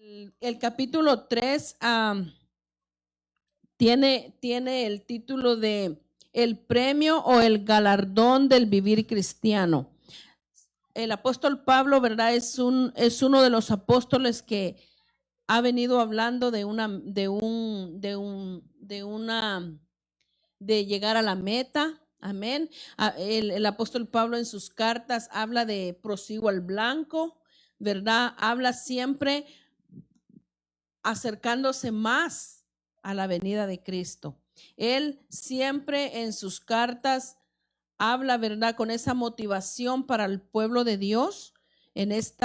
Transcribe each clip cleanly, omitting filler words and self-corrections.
El capítulo 3 tiene el título de El premio o el galardón del vivir cristiano. El apóstol Pablo, ¿verdad? Es uno de los apóstoles que ha venido hablando de llegar a la meta. Amén. El apóstol Pablo en sus cartas habla de prosigo al blanco, ¿verdad? Habla siempre acercándose más a la venida de Cristo. Él siempre en sus cartas habla, ¿verdad? Con esa motivación para el pueblo de Dios. En este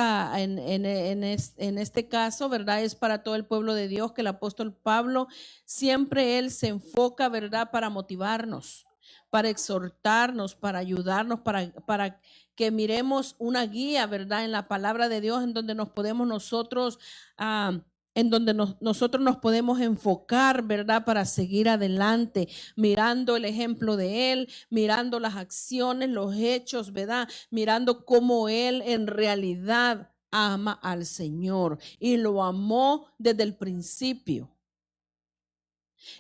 caso, ¿verdad? Es para todo el pueblo de Dios que el apóstol Pablo siempre él se enfoca, ¿verdad? Para motivarnos, para exhortarnos, para ayudarnos, para que miremos una guía, ¿verdad? En la palabra de Dios en donde nos podemos nosotros nosotros nos podemos enfocar, ¿verdad? Para seguir adelante, mirando el ejemplo de Él, mirando las acciones, los hechos, ¿verdad? Mirando cómo Él en realidad ama al Señor y lo amó desde el principio.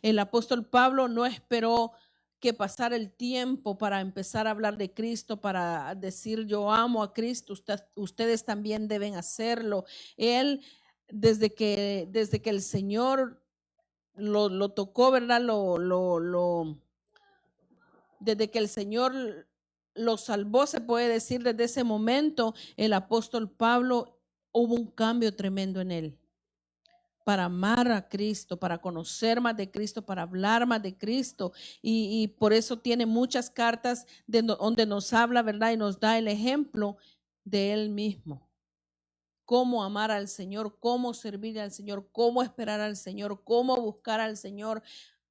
El apóstol Pablo no esperó que pasara el tiempo para empezar a hablar de Cristo, para decir yo amo a Cristo, ustedes también deben hacerlo. Él desde que el Señor lo tocó, ¿verdad? Desde que el Señor lo salvó, se puede decir, desde ese momento, el apóstol Pablo hubo un cambio tremendo en él. Para amar a Cristo, para conocer más de Cristo, para hablar más de Cristo. Y por eso tiene muchas cartas donde nos habla, ¿verdad? Y nos da el ejemplo de Él mismo. Cómo amar al Señor, cómo servir al Señor, cómo esperar al Señor, cómo buscar al Señor,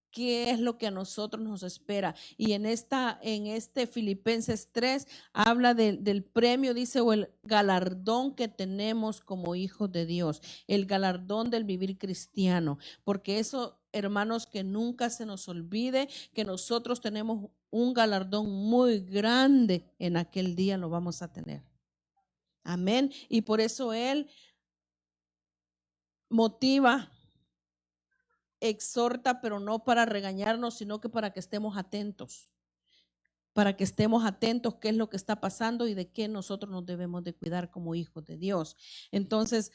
qué es lo que a nosotros nos espera. Y en este Filipenses 3 habla del premio, dice, o el galardón que tenemos como hijos de Dios, el galardón del vivir cristiano, porque eso, hermanos, que nunca se nos olvide que nosotros tenemos un galardón muy grande en aquel día, lo vamos a tener. Amén. Y por eso Él motiva, exhorta, pero no para regañarnos, sino que para que estemos atentos. Para que estemos atentos qué es lo que está pasando y de qué nosotros nos debemos de cuidar como hijos de Dios. Entonces,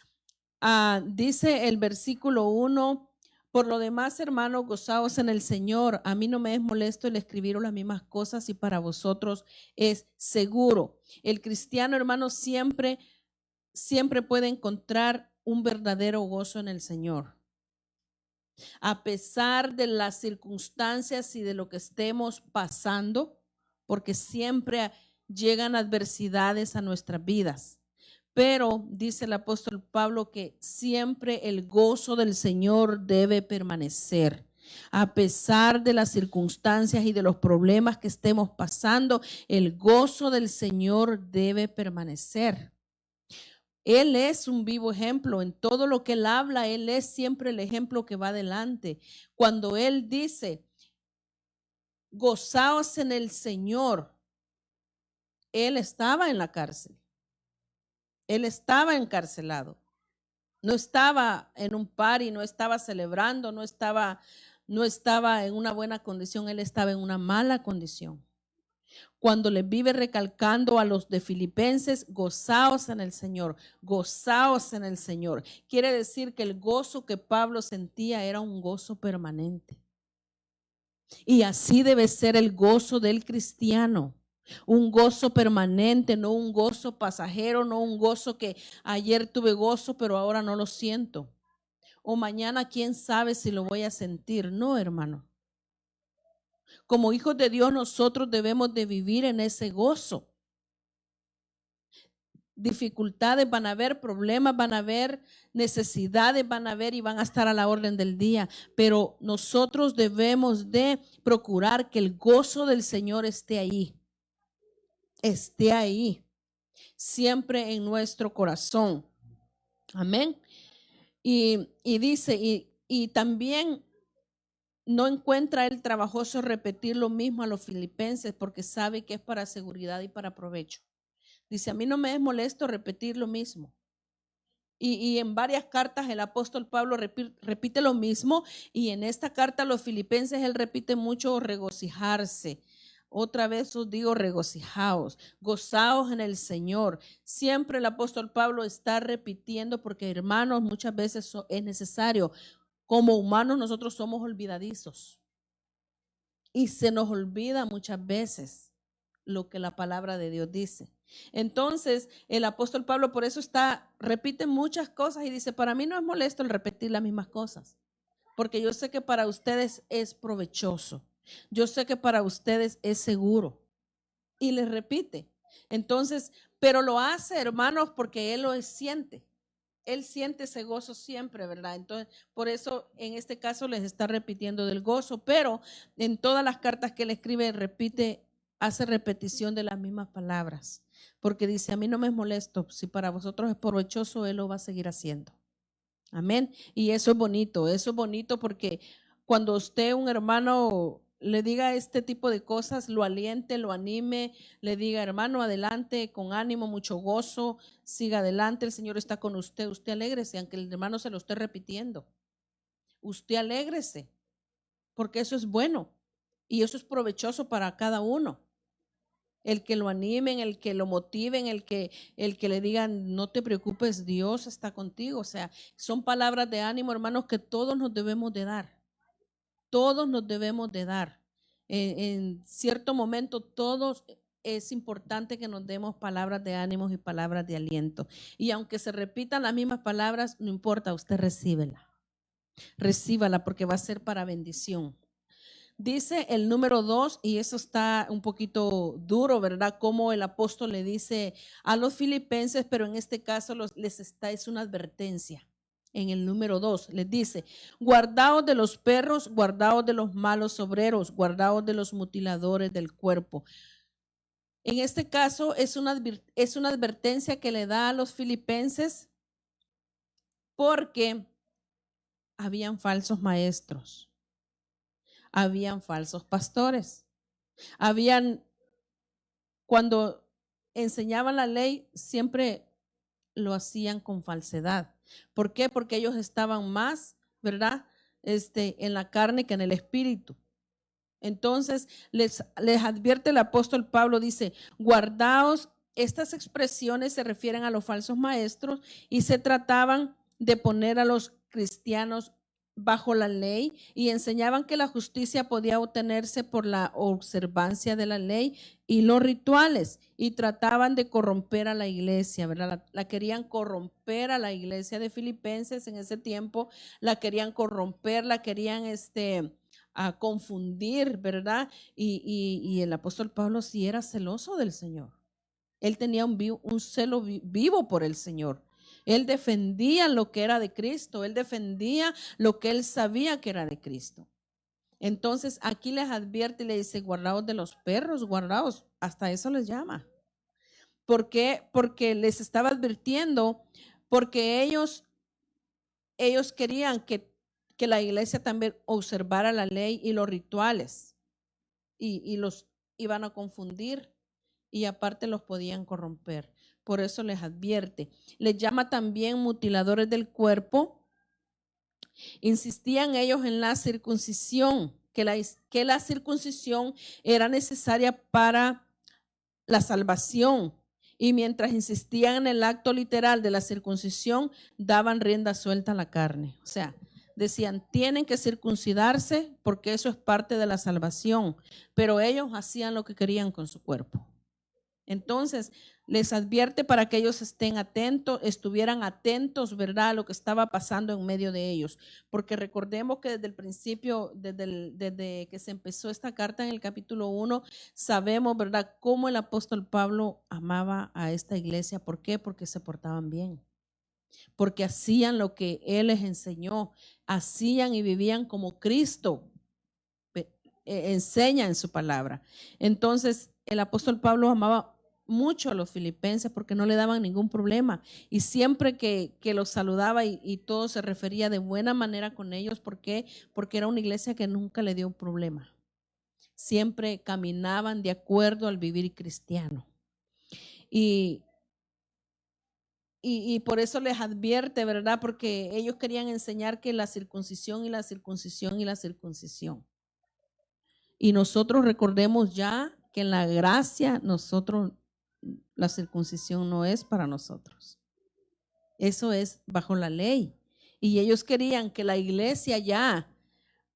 dice el versículo 1, por lo demás, hermanos, gozaos en el Señor. A mí no me es molesto el escribiros las mismas cosas y para vosotros es seguro. El cristiano, hermano, siempre puede encontrar un verdadero gozo en el Señor. A pesar de las circunstancias y de lo que estemos pasando, porque siempre llegan adversidades a nuestras vidas. Pero dice el apóstol Pablo que siempre el gozo del Señor debe permanecer. A pesar de las circunstancias y de los problemas que estemos pasando, el gozo del Señor debe permanecer. Él es un vivo ejemplo. En todo lo que Él habla, Él es siempre el ejemplo que va adelante. Cuando Él dice, gozaos en el Señor, Él estaba en la cárcel. Él estaba encarcelado. No estaba en un party, no estaba celebrando, no estaba en una buena condición, Él estaba en una mala condición. Cuando le vive recalcando a los de Filipenses, gozaos en el Señor, gozaos en el Señor. Quiere decir que el gozo que Pablo sentía era un gozo permanente. Y así debe ser el gozo del cristiano. Un gozo permanente, no un gozo pasajero, no un gozo que ayer tuve gozo, pero ahora no lo siento. O mañana quién sabe si lo voy a sentir. No, hermano. Como hijos de Dios nosotros debemos de vivir en ese gozo. Dificultades van a haber, problemas van a haber, necesidades van a haber y van a estar a la orden del día. Pero nosotros debemos de procurar que el gozo del Señor esté ahí. Esté ahí. Siempre en nuestro corazón. Amén. Y dice, y también no encuentra el trabajoso repetir lo mismo a los filipenses porque sabe que es para seguridad y para provecho. Dice, a mí no me es molesto repetir lo mismo. Y en varias cartas el apóstol Pablo repite lo mismo, y en esta carta a los filipenses él repite mucho regocijarse. Otra vez os digo regocijaos, gozaos en el Señor. Siempre el apóstol Pablo está repitiendo porque, hermanos, muchas veces es necesario. Como humanos nosotros somos olvidadizos y se nos olvida muchas veces lo que la palabra de Dios dice. Entonces, el apóstol Pablo por eso repite muchas cosas y dice, para mí no es molesto el repetir las mismas cosas, porque yo sé que para ustedes es provechoso. Yo sé que para ustedes es seguro. Y les repite. Entonces, pero lo hace, hermanos, porque él lo siente. Él siente ese gozo siempre, ¿verdad? Entonces, por eso en este caso les está repitiendo del gozo, pero en todas las cartas que él escribe hace repetición de las mismas palabras, porque dice, a mí no me es molesto, si para vosotros es provechoso, él lo va a seguir haciendo. Amén. Y eso es bonito porque cuando usted, un hermano, le diga este tipo de cosas, lo aliente, lo anime, le diga, hermano, adelante, con ánimo, mucho gozo, siga adelante, el Señor está con usted, usted alégrese, aunque el hermano se lo esté repitiendo. Usted alégrese, porque eso es bueno y eso es provechoso para cada uno. El que lo animen, el que lo motiven, el que le digan, no te preocupes, Dios está contigo. O sea, son palabras de ánimo, hermanos, que todos nos debemos de dar. Todos nos debemos de dar. En cierto momento, todos es importante que nos demos palabras de ánimo y palabras de aliento. Y aunque se repitan las mismas palabras, no importa, usted recíbela. Recíbala porque va a ser para bendición. Dice el número 2, y eso está un poquito duro, ¿verdad? Como el apóstol le dice a los filipenses, pero en este caso es una advertencia. En el número 2 les dice, guardaos de los perros, guardaos de los malos obreros, guardaos de los mutiladores del cuerpo. En este caso es una advertencia que le da a los filipenses porque habían falsos maestros. Habían falsos pastores. Cuando enseñaban la ley, siempre lo hacían con falsedad. ¿Por qué? Porque ellos estaban más, ¿verdad? En la carne que en el espíritu. Entonces, les advierte el apóstol Pablo, dice, guardaos, estas expresiones se refieren a los falsos maestros y se trataban de poner a los cristianos bajo la ley y enseñaban que la justicia podía obtenerse por la observancia de la ley y los rituales y trataban de corromper a la iglesia, ¿verdad? La querían corromper a la iglesia de Filipenses en ese tiempo, la querían corromper, la querían a confundir, ¿verdad? Y el apóstol Pablo sí era celoso del Señor. Él tenía un celo vivo por el Señor. Él defendía lo que era de Cristo, él defendía lo que él sabía que era de Cristo. Entonces aquí les advierte y le dice, guardaos de los perros, guardaos, hasta eso les llama. ¿Por qué? Porque les estaba advirtiendo, porque ellos querían que la iglesia también observara la ley y los rituales y los iban a confundir y aparte los podían corromper. Por eso les advierte. Les llama también mutiladores del cuerpo. Insistían ellos en la circuncisión, que la circuncisión era necesaria para la salvación. Y mientras insistían en el acto literal de la circuncisión, daban rienda suelta a la carne. O sea, decían, tienen que circuncidarse porque eso es parte de la salvación. Pero ellos hacían lo que querían con su cuerpo. Entonces, les advierte para que ellos estuvieran atentos, ¿verdad?, a lo que estaba pasando en medio de ellos. Porque recordemos que desde el principio, desde que se empezó esta carta en el capítulo 1, sabemos, ¿verdad?, cómo el apóstol Pablo amaba a esta iglesia. ¿Por qué? Porque se portaban bien. Porque hacían lo que él les enseñó, hacían y vivían como Cristo enseña en su palabra. Entonces, el apóstol Pablo amaba mucho a los filipenses porque no le daban ningún problema y siempre que los saludaba y todo se refería de buena manera con ellos. ¿Por qué? Porque era una iglesia que nunca le dio un problema. Siempre caminaban de acuerdo al vivir cristiano. Y y por eso les advierte, ¿verdad? Porque ellos querían enseñar que la circuncisión y la circuncisión y la circuncisión. Y nosotros recordemos ya que en la gracia nosotros, la circuncisión no es para nosotros. Eso es bajo la ley. Y ellos querían que la iglesia ya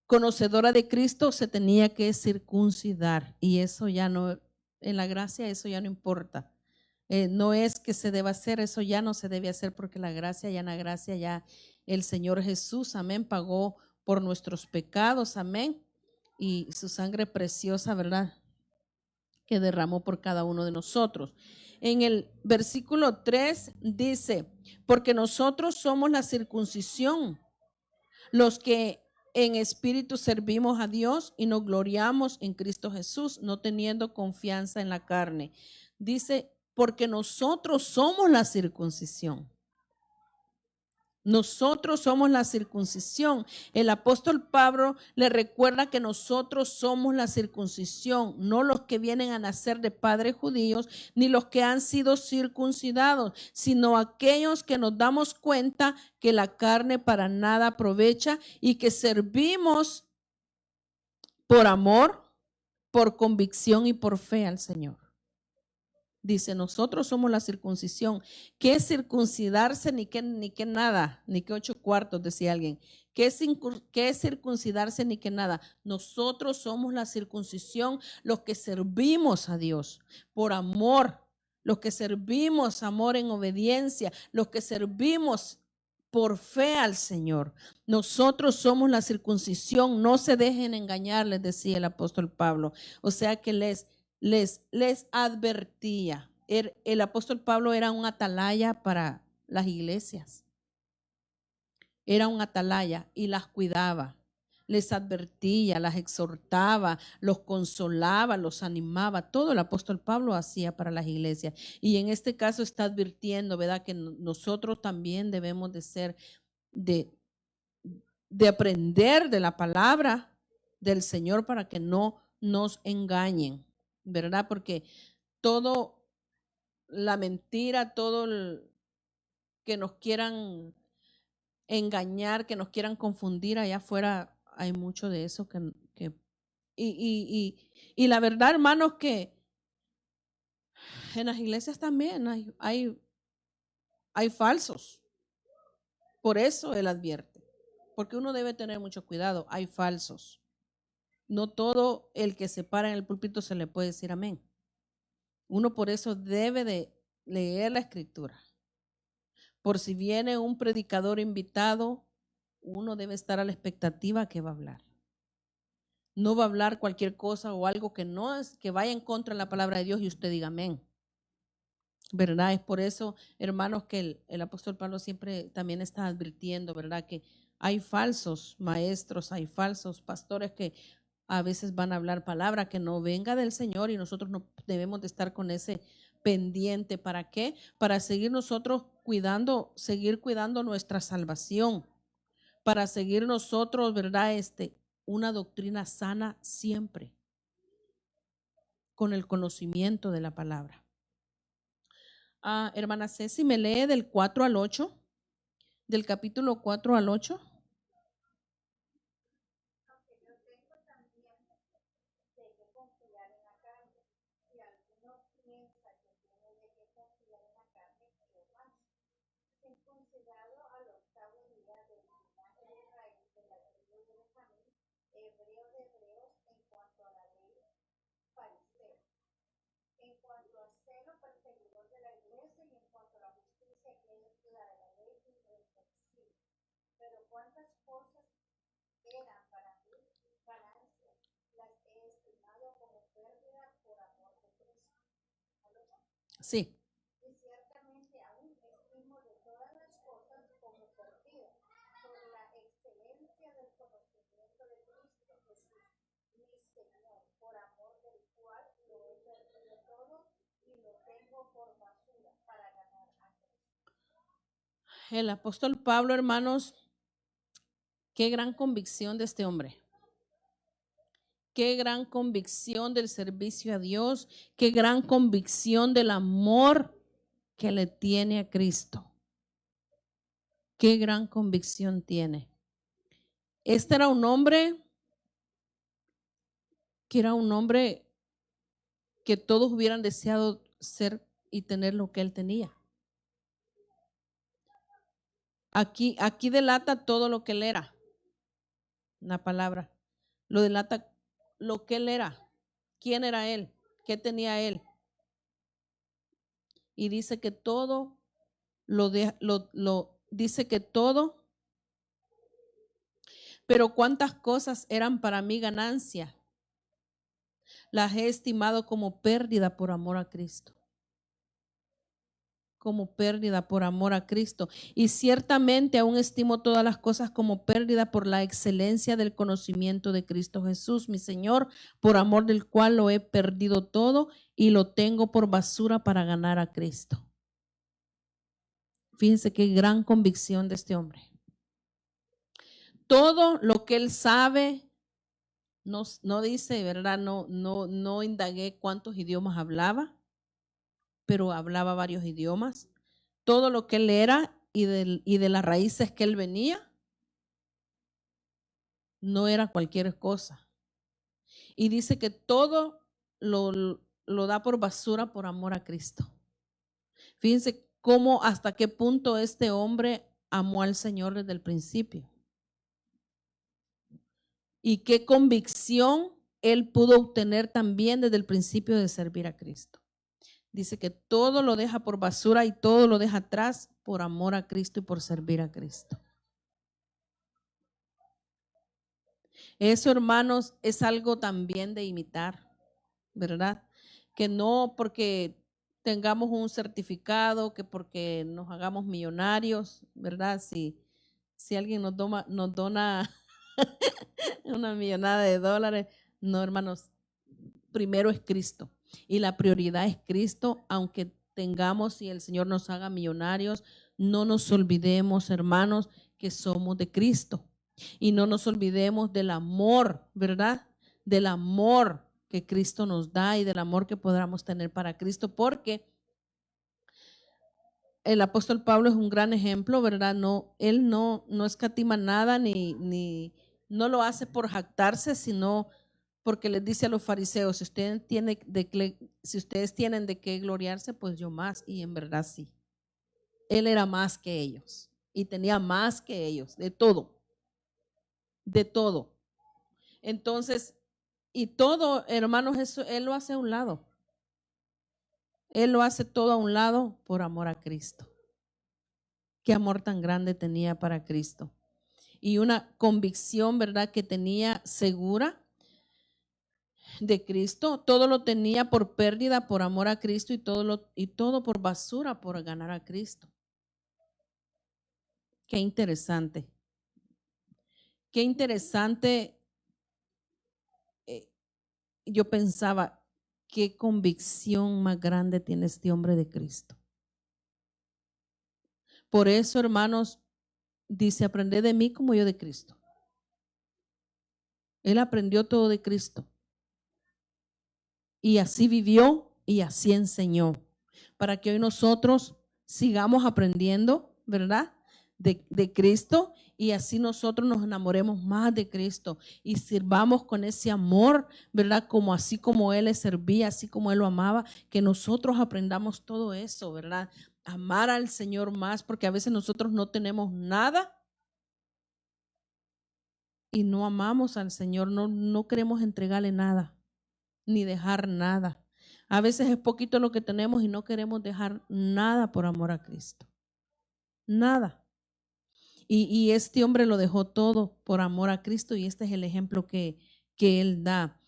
conocedora de Cristo se tenía que circuncidar. Y eso ya no, en la gracia eso ya no importa. No es que se deba hacer, eso ya no se debe hacer porque la gracia, ya en la gracia ya el Señor Jesús, amén, pagó por nuestros pecados, amén. Y su sangre preciosa, ¿verdad? Que derramó por cada uno de nosotros. En el versículo 3 dice, porque nosotros somos la circuncisión, los que en espíritu servimos a Dios y nos gloriamos en Cristo Jesús, no teniendo confianza en la carne. Dice, porque nosotros somos la circuncisión. Nosotros somos la circuncisión. El apóstol Pablo le recuerda que nosotros somos la circuncisión, no los que vienen a nacer de padres judíos, ni los que han sido circuncidados, sino aquellos que nos damos cuenta que la carne para nada aprovecha y que servimos por amor, por convicción y por fe al Señor. Dice, nosotros somos la circuncisión. ¿Qué es circuncidarse? Ni qué nada, ni qué 8 cuartos, decía alguien. ¿Qué es circuncidarse? Ni qué nada. Nosotros somos la circuncisión, los que servimos a Dios por amor, los que servimos amor en obediencia, los que servimos por fe al Señor. Nosotros somos la circuncisión, no se dejen engañar, les decía el apóstol Pablo. O sea que les advertía. El apóstol Pablo era un atalaya para las iglesias. Era un atalaya y las cuidaba. Les advertía, las exhortaba, los consolaba, los animaba. Todo el apóstol Pablo hacía para las iglesias. Y en este caso está advirtiendo, ¿verdad? Que nosotros también debemos de ser, de aprender de la palabra del Señor para que no nos engañen, ¿verdad? Porque todo la mentira, todo el que nos quieran engañar, que nos quieran confundir, allá afuera hay mucho de eso y la verdad, hermanos, que en las iglesias también hay falsos. Por eso él advierte, porque uno debe tener mucho cuidado, hay falsos. No todo el que se para en el púlpito se le puede decir amén. Uno por eso debe de leer la escritura. Por si viene un predicador invitado, uno debe estar a la expectativa que va a hablar. No va a hablar cualquier cosa o algo que no es, que vaya en contra de la palabra de Dios y usted diga amén. ¿Verdad? Es por eso, hermanos, que el apóstol Pablo siempre también está advirtiendo, ¿verdad? Que hay falsos maestros, hay falsos pastores que a veces van a hablar palabra que no venga del Señor y nosotros no debemos de estar con ese pendiente. ¿Para qué? Para seguir nosotros seguir cuidando nuestra salvación, para seguir nosotros, ¿verdad? Una doctrina sana siempre, con el conocimiento de la palabra. Hermana Ceci, ¿me lee del 4 al 8? Del capítulo 4 al 8. Sí. El apóstol Pablo, hermanos, qué gran convicción de este hombre. Qué gran convicción del servicio a Dios, qué gran convicción del amor que le tiene a Cristo. Qué gran convicción tiene. Este era un hombre que todos hubieran deseado ser y tener lo que él tenía. Aquí delata todo lo que él era. Una palabra. Lo delata lo que él era. ¿Quién era él? ¿Qué tenía él? Y dice que todo dice que todo, pero cuántas cosas eran para mí ganancia, las he estimado como pérdida por amor a Cristo. Como pérdida por amor a Cristo. Y ciertamente aún estimo todas las cosas como pérdida por la excelencia del conocimiento de Cristo Jesús, mi Señor, por amor del cual lo he perdido todo y lo tengo por basura para ganar a Cristo. Fíjense qué gran convicción de este hombre. Todo lo que él sabe, no dice, ¿verdad? No indagué cuántos idiomas hablaba, pero hablaba varios idiomas. Todo lo que él era y de las raíces que él venía, no era cualquier cosa. Y dice que todo lo da por basura por amor a Cristo. Fíjense cómo, hasta qué punto este hombre amó al Señor desde el principio. Y qué convicción él pudo obtener también desde el principio de servir a Cristo. Dice que todo lo deja por basura y todo lo deja atrás por amor a Cristo y por servir a Cristo. Eso, hermanos, es algo también de imitar, ¿verdad? Que no porque tengamos un certificado, que porque nos hagamos millonarios, ¿verdad? Si alguien nos dona una millonada de dólares, no, hermanos, primero es Cristo y la prioridad es Cristo, aunque tengamos y el Señor nos haga millonarios, no nos olvidemos, hermanos, que somos de Cristo y no nos olvidemos del amor, ¿verdad? Del amor que Cristo nos da y del amor que podamos tener para Cristo, porque el apóstol Pablo es un gran ejemplo, ¿verdad? Él no escatima nada no lo hace por jactarse, sino porque les dice a los fariseos, si ustedes tienen de qué gloriarse, pues yo más, y en verdad sí. Él era más que ellos y tenía más que ellos, de todo, de todo. Entonces, y todo, hermanos, eso él lo hace a un lado. Él lo hace todo a un lado por amor a Cristo. Qué amor tan grande tenía para Cristo. Y una convicción, ¿verdad?, que tenía segura de Cristo. Todo lo tenía por pérdida, por amor a Cristo y todo por basura, por ganar a Cristo. Qué interesante. Qué interesante. Yo pensaba, qué convicción más grande tiene este hombre de Cristo. Por eso, hermanos, dice, aprended de mí como yo de Cristo. Él aprendió todo de Cristo. Y así vivió y así enseñó. Para que hoy nosotros sigamos aprendiendo, ¿verdad? De Cristo, y así nosotros nos enamoremos más de Cristo y sirvamos con ese amor, ¿verdad? Como así como Él le servía, así como Él lo amaba, que nosotros aprendamos todo eso, ¿verdad? Amar al Señor más, porque a veces nosotros no tenemos nada y no amamos al Señor, no queremos entregarle nada, ni dejar nada. A veces es poquito lo que tenemos y no queremos dejar nada por amor a Cristo. Nada. Y este hombre lo dejó todo por amor a Cristo y este es el ejemplo que él da.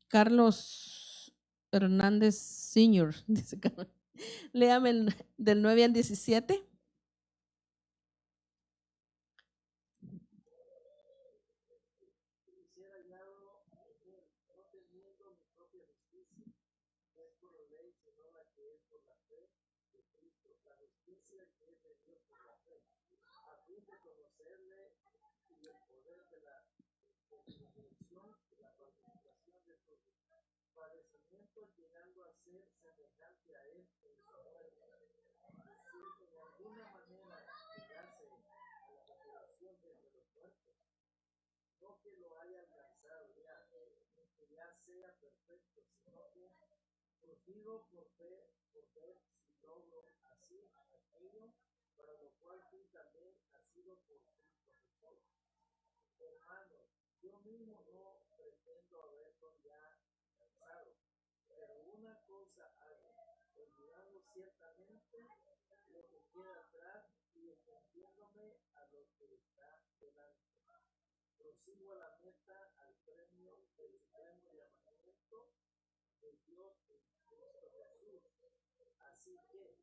Carlos Hernández Sr., dice Carlos. Léame del 9 al 17. no que lo haya alcanzado ya, ni que ya sea perfecto, sino que prosigo por fe, si logro así aquello para lo cual tú también has sido por Cristo Jesús. Hermanos, yo mismo no pretendo haberlo ya alcanzado, pero una cosa hago, olvidando ciertamente lo que queda atrás y extendiéndome a lo que está delante. Prosigo a la meta, al premio del supremo llamamiento de Dios en Cristo Jesús. Así que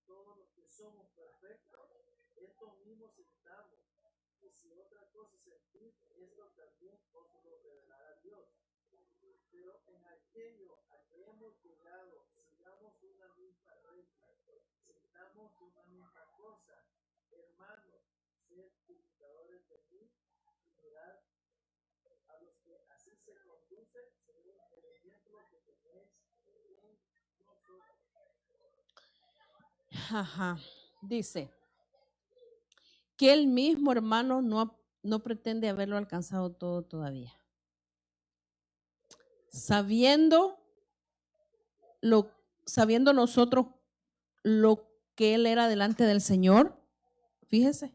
todos los que somos perfectos, esto mismo sintamos. Y si otra cosa sentís, esto también os lo revelará Dios. Pero en aquello a que hemos llegado, sigamos una misma regla, sintamos una misma cosa. Hermanos, sed imitadores de mí y mirad a los que así se conducen según el ejemplo que tenéis en nosotros. Ajá. Dice que él mismo, hermano, no pretende haberlo alcanzado todo todavía. Sabiendo nosotros lo que él era delante del Señor, fíjese,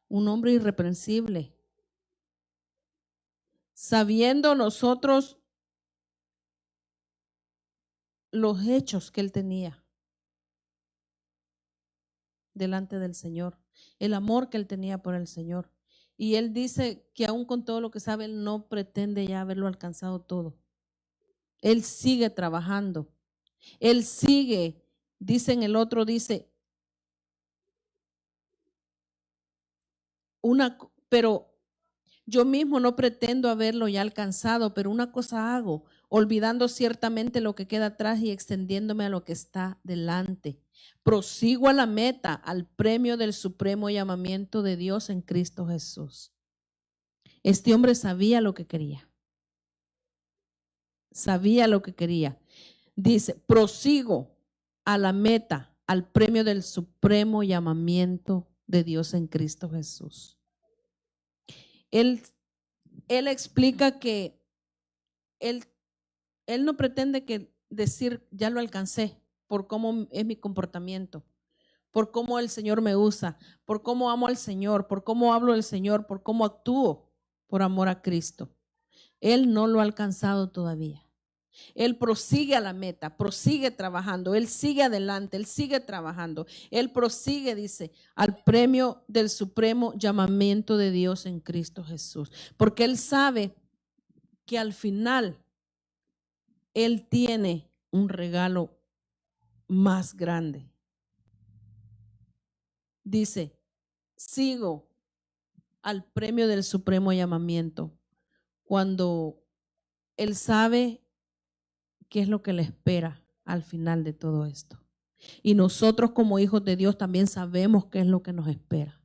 un hombre irreprensible. Sabiendo nosotros los hechos que él tenía delante del Señor, el amor que él tenía por el Señor. Y él dice que aún con todo lo que sabe, él no pretende ya haberlo alcanzado todo. Él sigue trabajando. Él sigue, dice en el otro, dice, pero yo mismo no pretendo haberlo ya alcanzado, pero una cosa hago, olvidando ciertamente lo que queda atrás y extendiéndome a lo que está delante. Prosigo a la meta, al premio del supremo llamamiento de Dios en Cristo Jesús. Este hombre sabía lo que quería. Sabía lo que quería. Dice, prosigo a la meta, al premio del supremo llamamiento de Dios en Cristo Jesús. Él explica que él no pretende decir, ya lo alcancé, por cómo es mi comportamiento, por cómo el Señor me usa, por cómo amo al Señor, por cómo hablo del Señor, por cómo actúo por amor a Cristo. Él no lo ha alcanzado todavía. Él prosigue a la meta, prosigue trabajando, él sigue adelante, él sigue trabajando, él prosigue, dice, al premio del supremo llamamiento de Dios en Cristo Jesús, porque él sabe que al final él tiene un regalo más grande. Dice, sigo al premio del supremo llamamiento, cuando él sabe qué es lo que le espera al final de todo esto. Y nosotros como hijos de Dios también sabemos qué es lo que nos espera.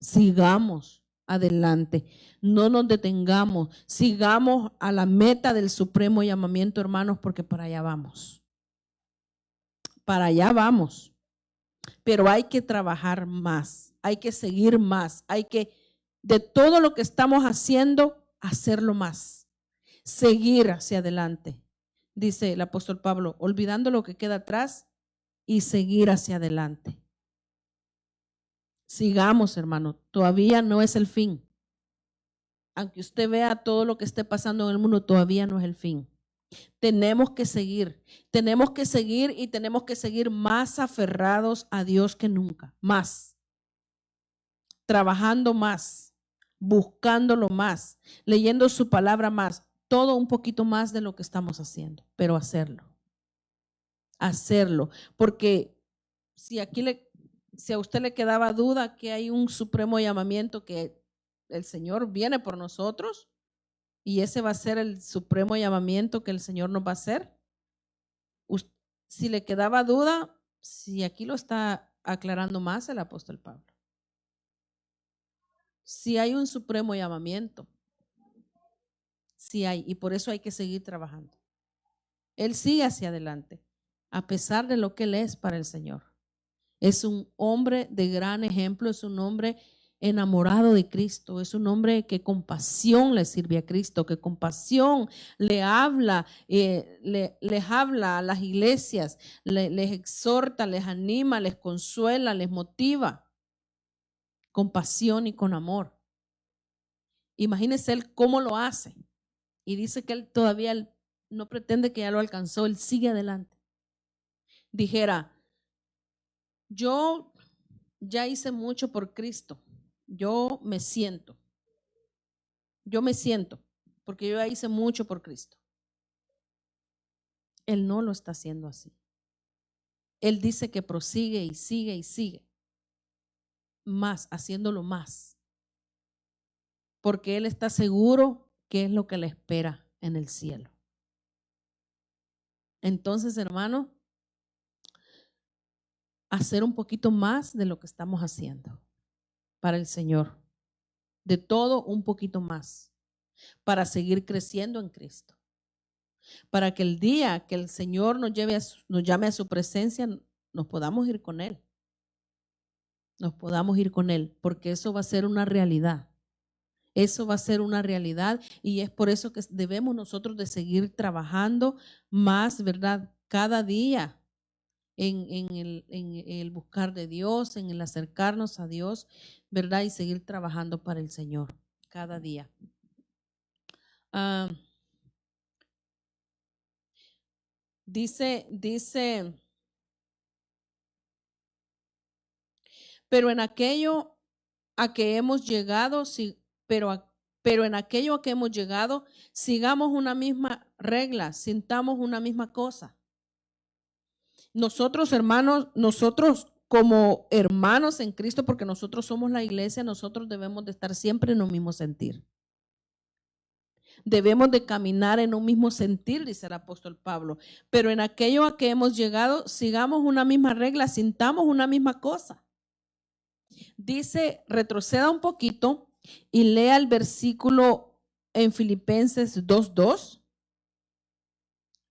Sigamos adelante, no nos detengamos, sigamos a la meta del supremo llamamiento, hermanos, porque para allá vamos. Para allá vamos. Pero hay que trabajar más, hay que seguir más, hay que, de todo lo que estamos haciendo, hacerlo más, seguir hacia adelante. Dice el apóstol Pablo, olvidando lo que queda atrás y seguir hacia adelante. Sigamos, hermano, todavía no es el fin. Aunque usted vea todo lo que esté pasando en el mundo, todavía no es el fin. Tenemos que seguir y tenemos que seguir más aferrados a Dios que nunca, más, trabajando más, buscándolo más, leyendo su palabra más, todo un poquito más de lo que estamos haciendo, pero hacerlo, porque si a usted le quedaba duda que hay un supremo llamamiento, que el Señor viene por nosotros y ese va a ser el supremo llamamiento que el Señor nos va a hacer. Si le quedaba duda, si aquí lo está aclarando más el apóstol Pablo. Si hay un supremo llamamiento, sí hay, y por eso hay que seguir trabajando. Él sigue hacia adelante, a pesar de lo que él es para el Señor. Es un hombre de gran ejemplo, es un hombre enamorado de Cristo, es un hombre que con pasión le sirve a Cristo, que con pasión le habla, les habla a las iglesias, les exhorta, les anima, les consuela, les motiva, con pasión y con amor. Imagínese él cómo lo hace. Y dice que él todavía no pretende que ya lo alcanzó, él sigue adelante. Dijera, yo ya hice mucho por Cristo, yo me siento, porque yo ya hice mucho por Cristo. Él no lo está haciendo así. Él dice que prosigue y sigue y sigue, más, haciéndolo más, porque él está seguro que es lo que le espera en el cielo. Entonces, hermano, hacer un poquito más de lo que estamos haciendo para el Señor, de todo un poquito más, para seguir creciendo en Cristo, para que el día que el Señor nos llame a su presencia, nos podamos ir con Él. Nos podamos ir con Él, porque eso va a ser una realidad. Eso va a ser una realidad y es por eso que debemos nosotros de seguir trabajando más, ¿verdad? Cada día en el buscar de Dios, en el acercarnos a Dios, ¿verdad? Y seguir trabajando para el Señor cada día. Dice, pero en aquello a que hemos llegado, pero en aquello a que hemos llegado, sigamos una misma regla, sintamos una misma cosa. Nosotros, hermanos, nosotros como hermanos en Cristo, porque nosotros somos la iglesia, nosotros debemos de estar siempre en un mismo sentir. Debemos de caminar en un mismo sentir, dice el apóstol Pablo. Pero en aquello a que hemos llegado, sigamos una misma regla, sintamos una misma cosa. Dice, retroceda un poquito y lea el versículo en Filipenses 2:2.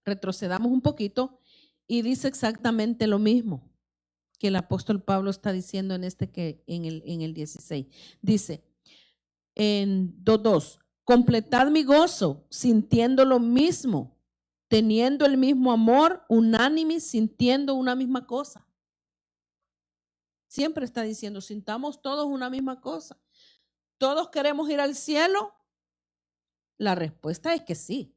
Retrocedamos un poquito y dice exactamente lo mismo que el apóstol Pablo está diciendo en el 16. Dice en 2:2, completad mi gozo sintiendo lo mismo, teniendo el mismo amor, unánime, sintiendo una misma cosa. Siempre está diciendo, sintamos todos una misma cosa. ¿Todos queremos ir al cielo? La respuesta es que sí.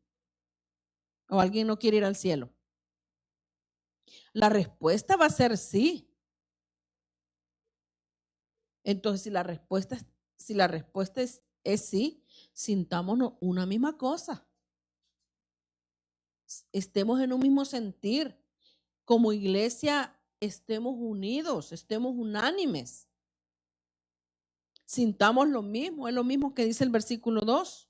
¿O alguien no quiere ir al cielo? La respuesta va a ser sí. Entonces, si la respuesta es sí, sintámonos una misma cosa. Estemos en un mismo sentir. Como iglesia, estemos unidos, estemos unánimes. Sintamos lo mismo, es lo mismo que dice el versículo 2.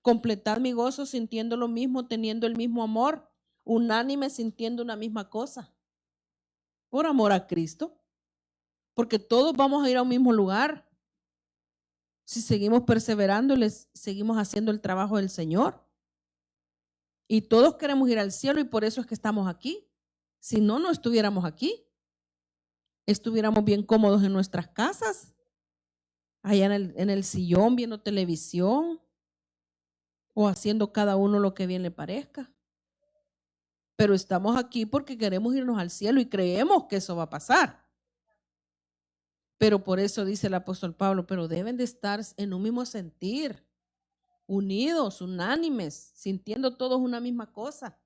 Completad mi gozo sintiendo lo mismo, teniendo el mismo amor, unánime sintiendo una misma cosa. Por amor a Cristo. Porque todos vamos a ir a un mismo lugar. Si seguimos perseverando, seguimos haciendo el trabajo del Señor. Y todos queremos ir al cielo y por eso es que estamos aquí. Si no, no estuviéramos aquí. Estuviéramos bien cómodos en nuestras casas, allá en el sillón viendo televisión o haciendo cada uno lo que bien le parezca. Pero estamos aquí porque queremos irnos al cielo y creemos que eso va a pasar. Pero por eso dice el apóstol Pablo, pero deben de estar en un mismo sentir, unidos, unánimes, sintiendo todos una misma cosa,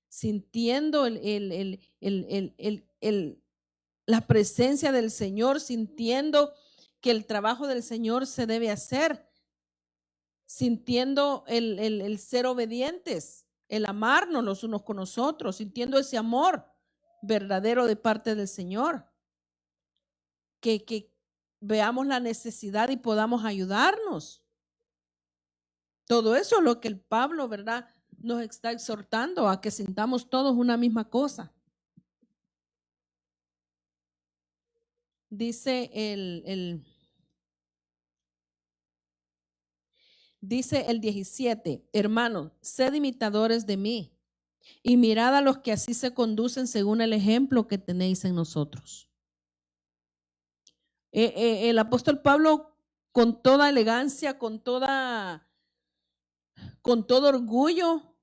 sintiendo la presencia del Señor, sintiendo que el trabajo del Señor se debe hacer, sintiendo el ser obedientes, el amarnos los unos con los otros, sintiendo ese amor verdadero de parte del Señor. Que veamos la necesidad y podamos ayudarnos. Todo eso es lo que el Pablo, ¿verdad?, nos está exhortando a que sintamos todos una misma cosa. Dice dice el 17, hermanos, sed imitadores de mí y mirad a los que así se conducen según el ejemplo que tenéis en nosotros. El apóstol Pablo, con toda elegancia, con todo orgullo,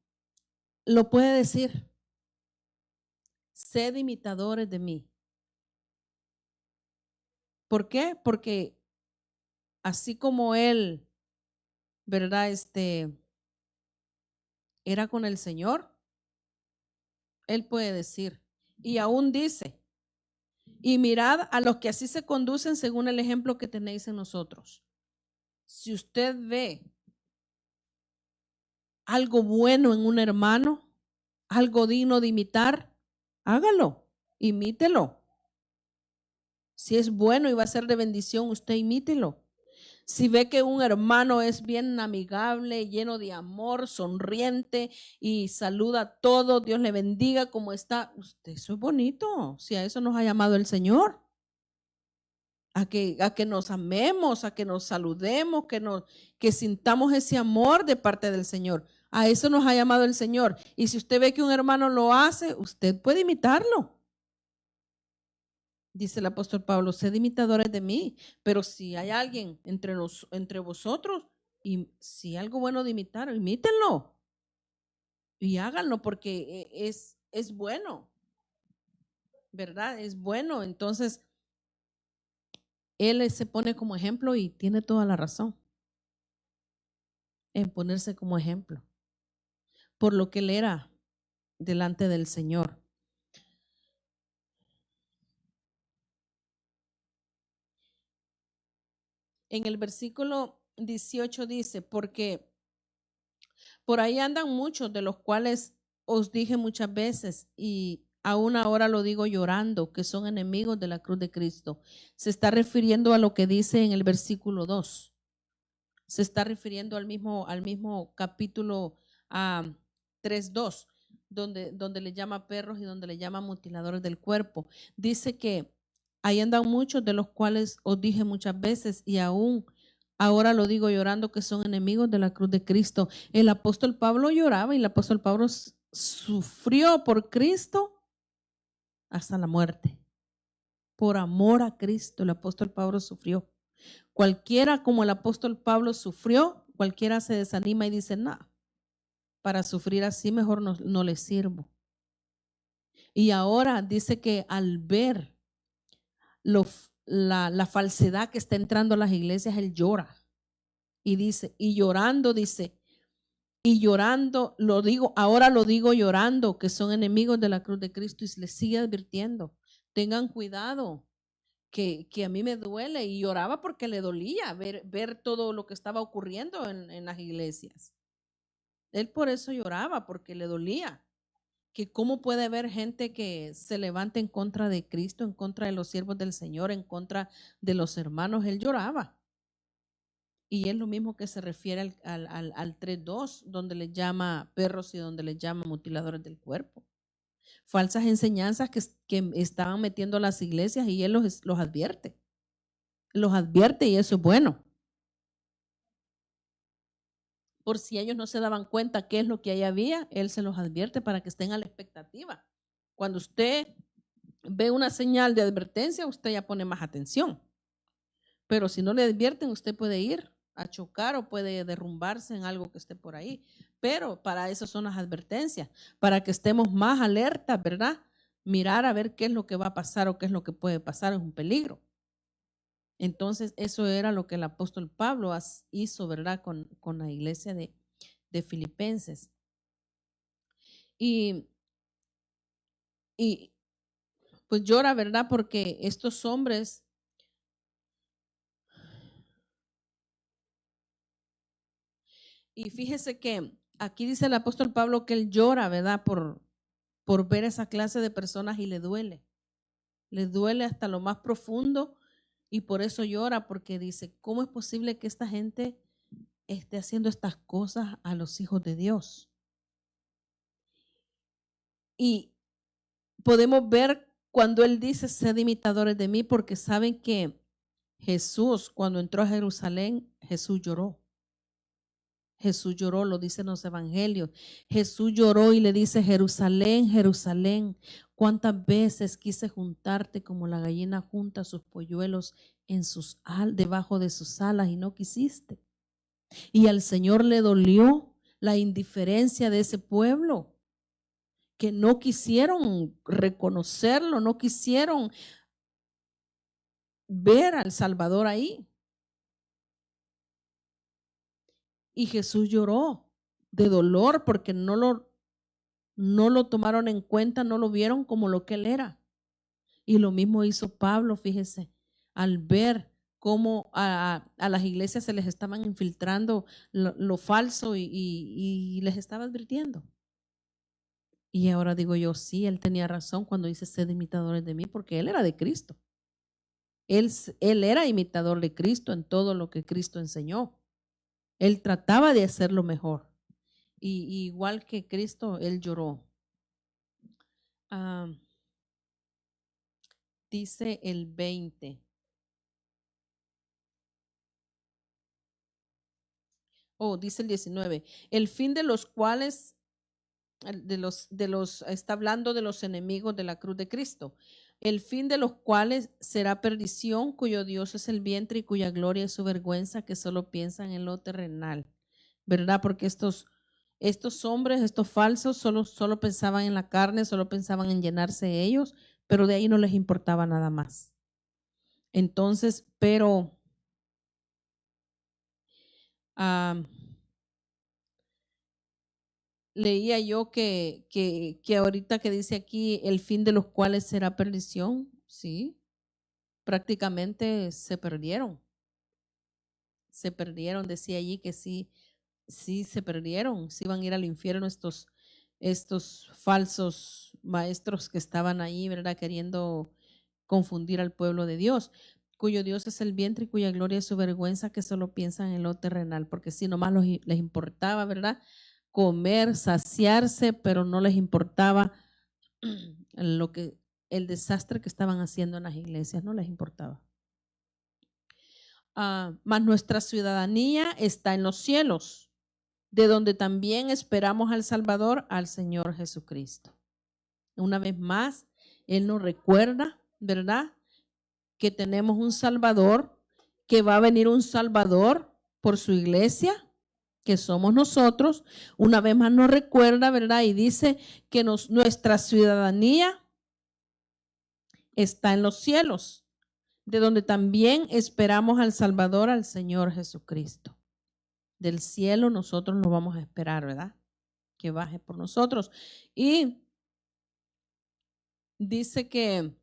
lo puede decir: sed imitadores de mí. ¿Por qué? Porque así como él, ¿verdad? Era con el Señor, él puede decir, y aún dice: y mirad a los que así se conducen según el ejemplo que tenéis en nosotros. Si usted ve algo bueno en un hermano, algo digno de imitar, hágalo, imítelo. Si es bueno y va a ser de bendición, usted imítelo. Si ve que un hermano es bien amigable, lleno de amor, sonriente y saluda a todos, Dios le bendiga, como está, eso es bonito. Si a eso nos ha llamado el Señor. A que nos amemos, a que nos saludemos, que sintamos ese amor de parte del Señor. A eso nos ha llamado el Señor. Y si usted ve que un hermano lo hace, usted puede imitarlo. Dice el apóstol Pablo: sed imitadores de mí. Pero si hay alguien entre vosotros, y si hay algo bueno de imitar, imítenlo. Y háganlo, porque es bueno. ¿Verdad? Es bueno. Entonces, él se pone como ejemplo y tiene toda la razón en ponerse como ejemplo por lo que él era delante del Señor. En el versículo 18 dice: porque por ahí andan muchos, de los cuales os dije muchas veces, y aún ahora lo digo llorando, que son enemigos de la cruz de Cristo. Se está refiriendo a lo que dice en el versículo 2. Se está refiriendo al mismo capítulo 3:2, donde le llama perros y donde le llama mutiladores del cuerpo. Dice que ahí andan muchos, de los cuales os dije muchas veces, y aún ahora lo digo llorando, que son enemigos de la cruz de Cristo. El apóstol Pablo lloraba, y el apóstol Pablo sufrió por Cristo hasta la muerte. Por amor a Cristo, el apóstol Pablo sufrió. Cualquiera, como el apóstol Pablo sufrió, cualquiera se desanima y dice: no, para sufrir así mejor no le sirvo. Y ahora dice que al ver la falsedad que está entrando a las iglesias, él llora. Y dice, y llorando, lo digo, ahora lo digo llorando, que son enemigos de la cruz de Cristo, y les sigue advirtiendo: tengan cuidado, que a mí me duele. Y lloraba porque le dolía ver todo lo que estaba ocurriendo en las iglesias. Él por eso lloraba, porque le dolía. Que cómo puede haber gente que se levante en contra de Cristo, en contra de los siervos del Señor, en contra de los hermanos. Él lloraba. Y es lo mismo que se refiere al 3:2, donde le llama perros y donde le llama mutiladores del cuerpo. Falsas enseñanzas que estaban metiendo las iglesias, y él los advierte. Los advierte, y eso es bueno. Por si ellos no se daban cuenta qué es lo que ahí había, él se los advierte para que estén a la expectativa. Cuando usted ve una señal de advertencia, usted ya pone más atención. Pero si no le advierten, usted puede ir a chocar o puede derrumbarse en algo que esté por ahí. Pero para eso son las advertencias, para que estemos más alertas, ¿verdad? Mirar a ver qué es lo que va a pasar o qué es lo que puede pasar, es un peligro. Entonces, eso era lo que el apóstol Pablo hizo, ¿verdad? Con la iglesia de Filipenses. Y pues llora, ¿verdad? Porque estos hombres y fíjese que aquí dice el apóstol Pablo que él llora, ¿verdad? Por ver esa clase de personas, y le duele. Le duele hasta lo más profundo, y por eso llora, porque dice: ¿cómo es posible que esta gente esté haciendo estas cosas a los hijos de Dios? Y podemos ver cuando él dice: sed imitadores de mí, porque saben que Jesús, cuando entró a Jerusalén, Jesús lloró. Jesús lloró, lo dicen los evangelios. Jesús lloró y le dice: Jerusalén, Jerusalén, cuántas veces quise juntarte como la gallina junta sus polluelos debajo de sus alas y no quisiste. Y al Señor le dolió la indiferencia de ese pueblo, que no quisieron reconocerlo, no quisieron ver al Salvador ahí. Y Jesús lloró de dolor porque no lo tomaron en cuenta, no lo vieron como lo que él era. Y lo mismo hizo Pablo, fíjese, al ver cómo a las iglesias se les estaban infiltrando lo falso y les estaba advirtiendo. Y ahora digo yo, sí, él tenía razón cuando dice: sed imitadores de mí, porque él era de Cristo. Él era imitador de Cristo en todo lo que Cristo enseñó. Él trataba de hacerlo mejor. Y igual que Cristo, él lloró. Dice el 20. Dice el 19. El fin de los cuales, está hablando de los enemigos de la cruz de Cristo. El fin de los cuales será perdición, cuyo Dios es el vientre y cuya gloria es su vergüenza, que solo piensan en lo terrenal. ¿Verdad? Porque estos hombres, estos falsos, solo pensaban en la carne, solo pensaban en llenarse ellos, pero de ahí no les importaba nada más. Entonces, pero leía yo que ahorita que dice aquí, el fin de los cuales será perdición, sí, prácticamente se perdieron, decía allí que sí se perdieron, sí iban a ir al infierno estos falsos maestros que estaban ahí, ¿verdad? Queriendo confundir al pueblo de Dios, cuyo Dios es el vientre y cuya gloria es su vergüenza, que solo piensan en lo terrenal, porque si nomás les importaba, ¿verdad? Comer, saciarse, pero no les importaba el desastre que estaban haciendo en las iglesias, no les importaba. Mas nuestra ciudadanía está en los cielos, de donde también esperamos al Salvador, al Señor Jesucristo. Una vez más, Él nos recuerda, ¿verdad?, que tenemos un Salvador, que va a venir un Salvador por su iglesia, que somos nosotros. Una vez más nos recuerda, ¿verdad? Y dice que nuestra ciudadanía está en los cielos, de donde también esperamos al Salvador, al Señor Jesucristo. Del cielo nosotros lo vamos a esperar, ¿verdad? Que baje por nosotros. Y dice que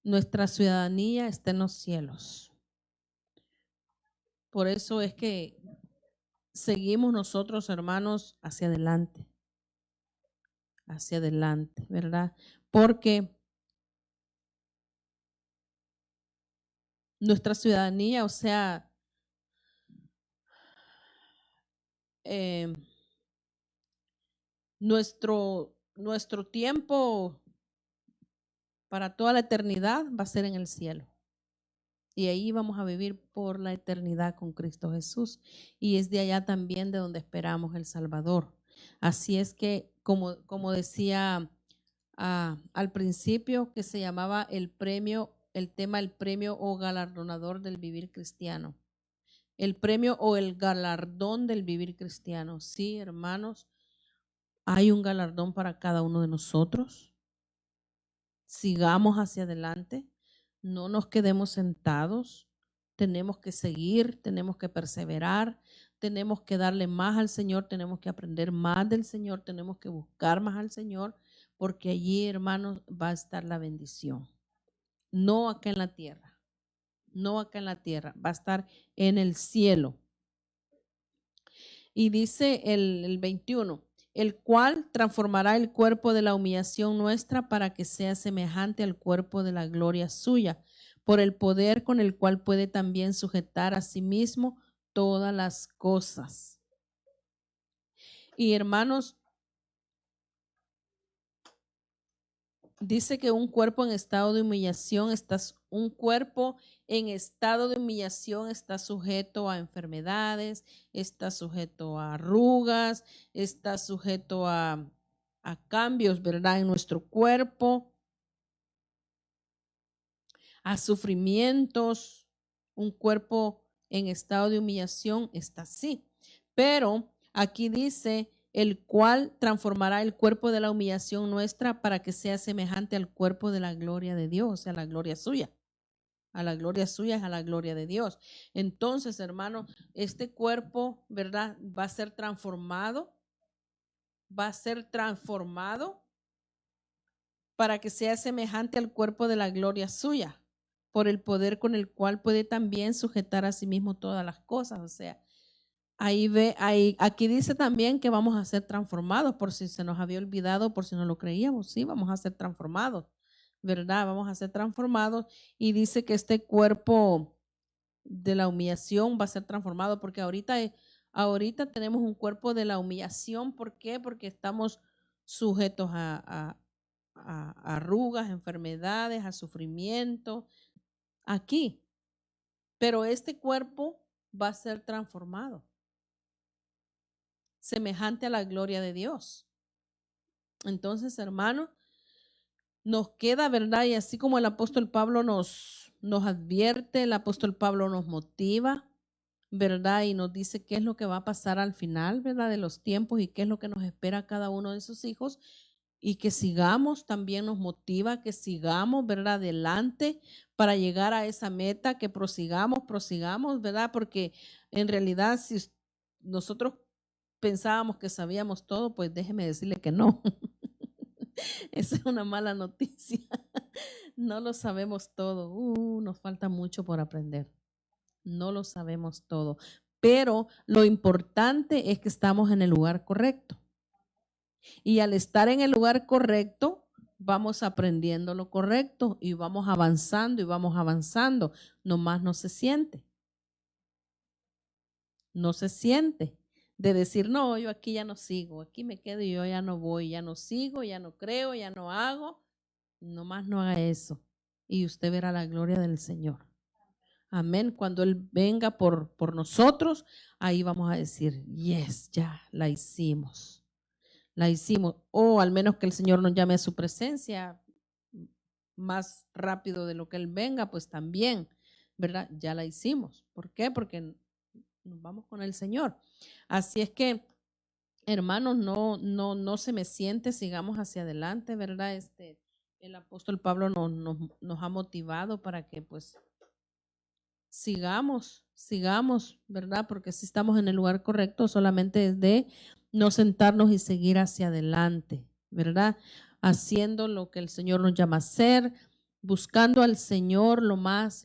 nuestra ciudadanía está en los cielos. Por eso es que seguimos nosotros, hermanos, hacia adelante, ¿verdad? Porque nuestra ciudadanía, o sea, nuestro tiempo para toda la eternidad va a ser en el cielo. Y ahí vamos a vivir por la eternidad con Cristo Jesús. Y es de allá también de donde esperamos el Salvador. Así es que, como decía al principio, que se llamaba el premio o galardonador del vivir cristiano. El premio o el galardón del vivir cristiano. Sí, hermanos, hay un galardón para cada uno de nosotros. Sigamos hacia adelante. No nos quedemos sentados, tenemos que seguir, tenemos que perseverar, tenemos que darle más al Señor, tenemos que aprender más del Señor, tenemos que buscar más al Señor, porque allí, hermanos, va a estar la bendición. No acá en la tierra, va a estar en el cielo. Y dice el 21, el cual transformará el cuerpo de la humillación nuestra para que sea semejante al cuerpo de la gloria suya, por el poder con el cual puede también sujetar a sí mismo todas las cosas. Y hermanos, dice que un cuerpo en estado de humillación está sujeto a enfermedades, está sujeto a arrugas, está sujeto a cambios, ¿verdad? En nuestro cuerpo, a sufrimientos. Un cuerpo en estado de humillación está así. Pero aquí dice, el cual transformará el cuerpo de la humillación nuestra para que sea semejante al cuerpo de la gloria de Dios, o sea, la gloria suya. A la gloria suya es a la gloria de Dios. Entonces, hermano, este cuerpo, ¿verdad? Va a ser transformado para que sea semejante al cuerpo de la gloria suya, por el poder con el cual puede también sujetar a sí mismo todas las cosas. O sea, aquí dice también que vamos a ser transformados, por si se nos había olvidado, por si no lo creíamos. Sí, vamos a ser transformados, ¿verdad? Vamos a ser transformados, y dice que este cuerpo de la humillación va a ser transformado, porque ahorita tenemos un cuerpo de la humillación. ¿Por qué? Porque estamos sujetos a arrugas, enfermedades, a sufrimiento aquí. Pero este cuerpo va a ser transformado, semejante a la gloria de Dios. Entonces, hermano, nos queda, ¿verdad? Y así como el apóstol Pablo nos advierte, el apóstol Pablo nos motiva, ¿verdad? Y nos dice qué es lo que va a pasar al final, ¿verdad? De los tiempos, y qué es lo que nos espera a cada uno de sus hijos. Y que sigamos, también nos motiva que sigamos, ¿verdad? Adelante para llegar a esa meta, que prosigamos, ¿verdad? Porque en realidad, si nosotros pensábamos que sabíamos todo, pues déjeme decirle que no. Esa es una mala noticia. No lo sabemos todo. Nos falta mucho por aprender. No lo sabemos todo. Pero lo importante es que estamos en el lugar correcto. Y al estar en el lugar correcto, vamos aprendiendo lo correcto y vamos avanzando y vamos avanzando. Nomás no se siente. No se siente de decir, no, yo aquí ya no sigo, aquí me quedo y yo ya no voy, ya no sigo, ya no creo, ya no hago. Nomás no haga eso y usted verá la gloria del Señor. Amén. Cuando Él venga por nosotros, ahí vamos a decir, yes, ya la hicimos. La hicimos. O al menos que el Señor nos llame a su presencia más rápido de lo que Él venga, pues también, ¿verdad? Ya la hicimos. ¿Por qué? Porque nos vamos con el Señor. Así es que, hermanos, no se me siente, sigamos hacia adelante, ¿verdad? El apóstol Pablo nos ha motivado para que pues sigamos, ¿verdad? Porque si estamos en el lugar correcto, solamente es de no sentarnos y seguir hacia adelante, ¿verdad? Haciendo lo que el Señor nos llama a hacer, buscando al Señor lo más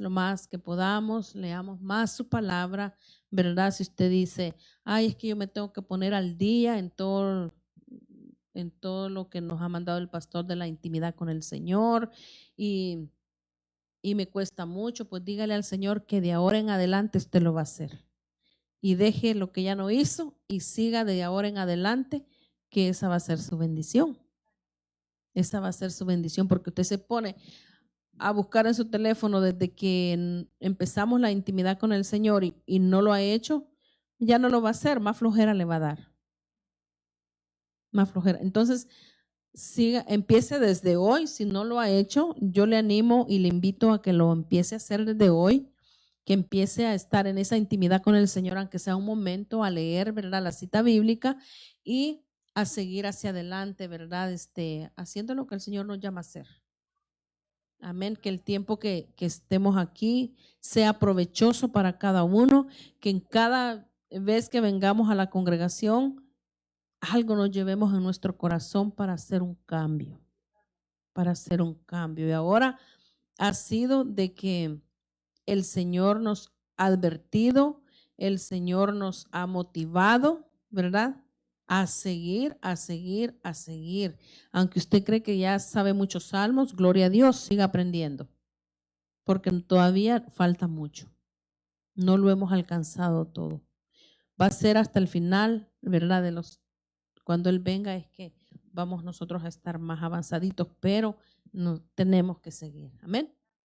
que podamos, leamos más su palabra, ¿verdad? Si usted dice, ay, es que yo me tengo que poner al día en todo lo que nos ha mandado el pastor de la intimidad con el Señor, y me cuesta mucho, pues dígale al Señor que de ahora en adelante usted lo va a hacer. Y deje lo que ya no hizo y siga de ahora en adelante, que esa va a ser su bendición. Esa va a ser su bendición, porque usted se pone a buscar en su teléfono desde que empezamos la intimidad con el Señor y no lo ha hecho, ya no lo va a hacer, más flojera le va a dar. Más flojera. Entonces, empiece desde hoy. Si no lo ha hecho, yo le animo y le invito a que lo empiece a hacer desde hoy, que empiece a estar en esa intimidad con el Señor, aunque sea un momento, a leer, ¿verdad?, la cita bíblica y a seguir hacia adelante, ¿verdad?, haciendo lo que el Señor nos llama a hacer. Amén, que el tiempo que estemos aquí sea provechoso para cada uno, que en cada vez que vengamos a la congregación, algo nos llevemos en nuestro corazón para hacer un cambio, Y ahora ha sido de que el Señor nos ha advertido, el Señor nos ha motivado, ¿verdad? A seguir. Aunque usted cree que ya sabe muchos salmos, gloria a Dios, siga aprendiendo, porque todavía falta mucho. No lo hemos alcanzado todo. Va a ser hasta el final, ¿verdad? Cuando Él venga es que vamos nosotros a estar más avanzaditos, pero no tenemos que seguir. Amén.